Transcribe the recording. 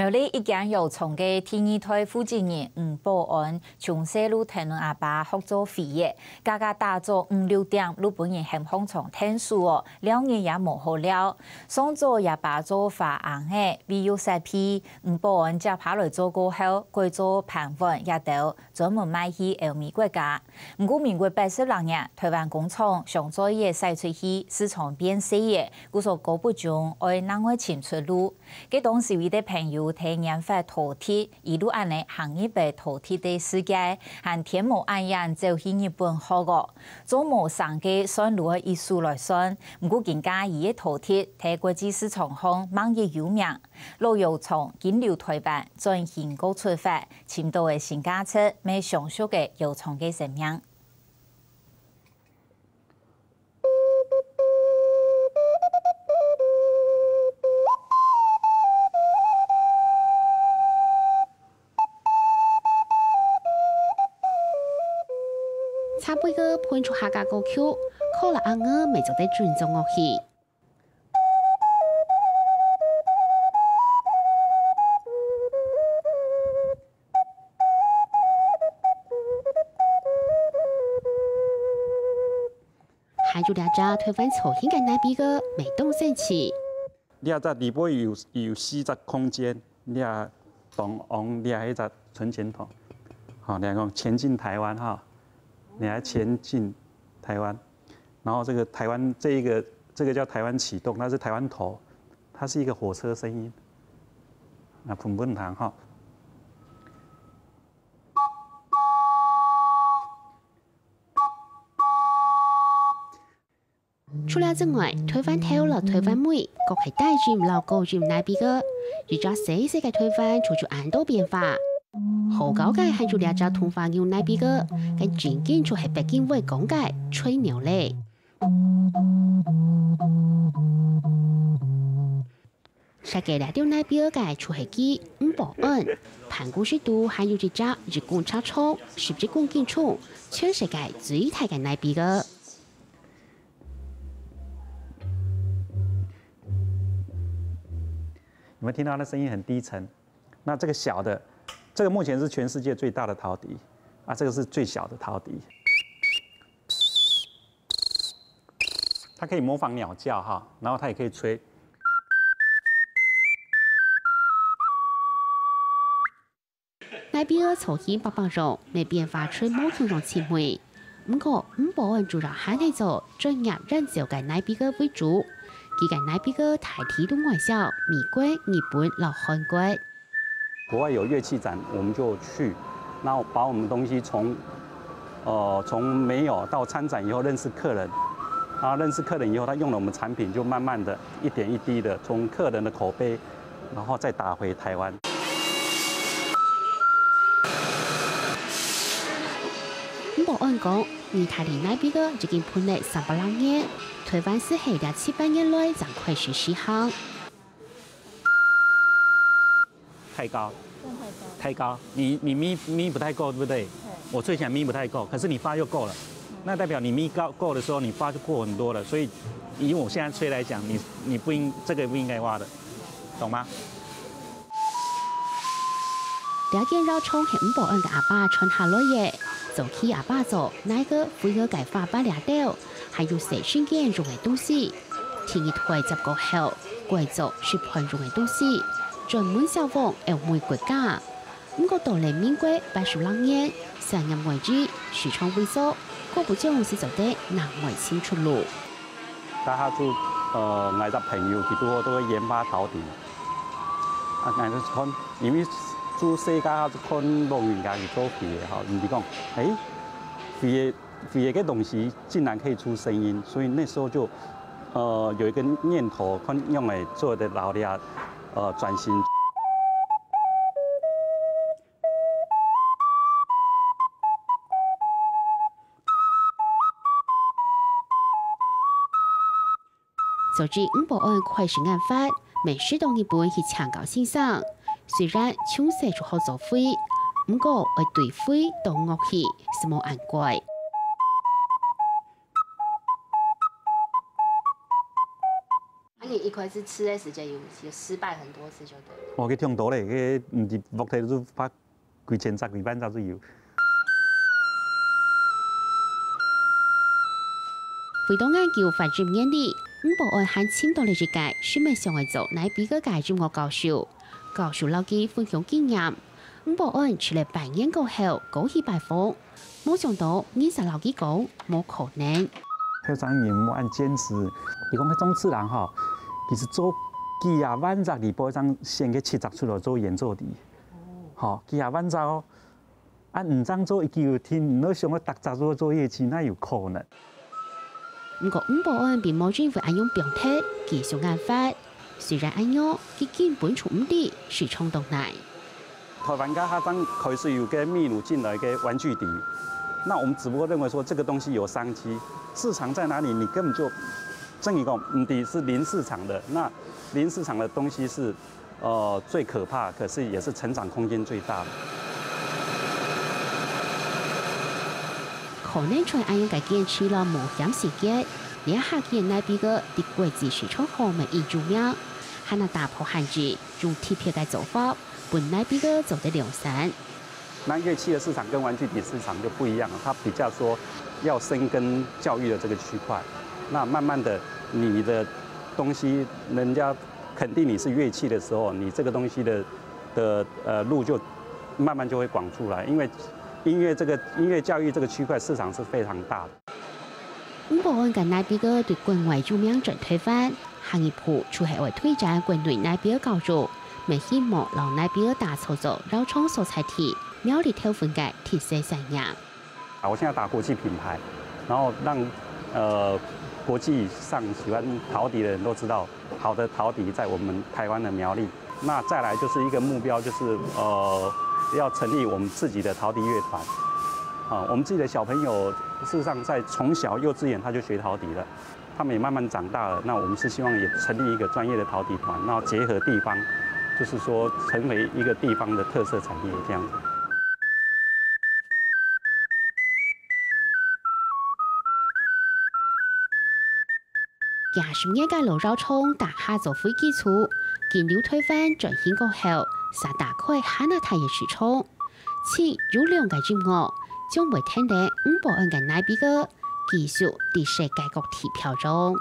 苗栗一间药厂嘅第二胎负责人吴保安，从细路听阿爸学做飞嘅，家家打早5、6点，日本人很疯狂听书哦，2年也冇好了。上早也把做发硬嘅，比如食皮，吴保安就跑来做过后，改做盘饭也到专门卖去欧美国家。不过民国82年，台湾工厂上做嘢晒出去，市场变小嘅，故说高不中，爱难爱请出路。佢当时为啲朋友睇研发陶铁，一路安尼行一辈陶铁的世界，和天幕暗样走去日本学个，做无上嘅算路嘅艺术来算，不过更加以陶铁喺国际市场上猛热有名。老药厂引流台湾，转型高出发，深度嘅新价值，未上述嘅药厂嘅生命。差不多判出客家歌曲，可能阿哥未做得尊重樂器。還有兩隻台灣朝鮮嘅那邊個未動聲氣。你啊，裡邊有4隻空間，你啊，當往你啊迄隻存錢筒，好，你講前進台灣哈。你还前进台湾，然后这个台湾这个叫台湾启动，它是台湾头，它是一个火车声音。啊，捧本堂哈。除了之外，台灣頭和台灣尾，各係大專和高專那邊個，而家細細嘅台灣隨住很多變化。好高嘅係住兩隻通化牛那邊個，跟正經就係北京為講嘅吹牛咧。實嘅兩條那邊嘅就係機吳保安，盤古水都還有一隻日本車廠，10公斤重，全世界最大嘅那邊個。你們聽到那聲音很低沉，那這個小的。這個目前是全世界最大的陶笛，啊，這個是最小的陶笛，它可以模仿鳥叫哈，然後它也可以吹。那邊個朝鮮北肉未變化出某種種詞彙，不過吳保安主要係嚟做專業認造嘅那邊個為主，佢嘅那邊個大體都外銷美國、日本、和韓國。國外有樂器展，我們就去，然後把我們東西從沒有到參展以後認識客人，然後認識客人以後，他用了我們產品，就慢慢的一點一滴的從客人的口碑，然後再打回台灣。吳保安講，意大利那邊個已經判嚟300多年，台灣是係700年來才開始實行。太高，太高，你咪不太夠，對不對？我最想咪不太夠，可是你發就夠了，那代表你咪夠的時候，你發就過很多了。所以以我現在吹來講，你不應這個不應該挖的，懂嗎？了解繞廠係吳保安嘅阿爸傳下來嘅，早期阿爸做那個會個改發把兩刀，還有細瞬間用嘅東西，第二台接過後，改做是盤用嘅東西。專門銷往歐美國家，不過到嚟民國80多年，商業為主，市場萎縮，過不久是做得難為清出路。大家就我隻朋友佢都會研發陶笛，啊，我就看，因為做世界就看農業家去做飛嘅，哈，唔係講，飛嘅東西竟然可以出聲音，所以那時候就有一個念頭，看用嚟做的老啲啊。轉型。早知吳保安開始研發，未使到日本去搶購欣賞。雖然唱寫就好做飛，不過愛對飛當樂器是冇眼怪。一开始吃的时间有失败很多次，就对。我去冲多咧，去唔是木梯都发几千只、几万只都有。回到研究发展原理，保安还请到了一届专门上来做乃比个介中学教授，教授老基分享经验。保安除了扮演过后过去拜访，冇想到20老基讲冇可能。校长也冇按坚持，伊讲迄种次人吼，其实做几啊万只里保张先去70出来做演奏的，吼几啊万只哦，唔张做一句听，你想要逐只做乐器，那有可能。不过保安并冇政府按用标题技术研发，虽然按样，佢根本就唔知是冲动来。台湾家校长开始有个秘鲁进来个玩具笛，那我们只不过认为说这个东西有商机，市场在哪里？你根本就正一个笛是零市场的，那零市场的东西是最可怕，可是也是成长空间最大的。可能在按样改坚持了冒险世界，连下件那边个伫国际市场方面已著名，还能打破限制，用贴票嘅做法，本那边个走得量产。那乐器的市场跟玩具笛市场就不一样了，它比较说要深耕教育的这个区块。那慢慢的，你的东西人家肯定你是乐器的时候，你这个东西的路就慢慢就会广出来，因为音乐教育这个区块市场是非常大的。保安跟那边个对国外著名转推翻，行业部出海外推展国内那边教育，未希望让那边大操作绕窗所采体，苗栗挑分界铁色产业。我现在打国际品牌，然后让国际上喜欢陶笛的人都知道，好的陶笛在我们台湾的苗栗。那再来就是一个目标，就是要成立我们自己的陶笛乐团。我们自己的小朋友事实上在从小幼稚园他就学陶笛了，他们也慢慢长大了。那我们是希望也成立一个专业的陶笛团，然后结合地方，就是说成为一个地方的特色产业这样子。20年嘅老绕窗打下做飞基础，建流推翻转型过后，撒大块哈那太嘅市场，且有2个节目將會聽到保安嘅那邊嘅技術，喺世界各地飄中。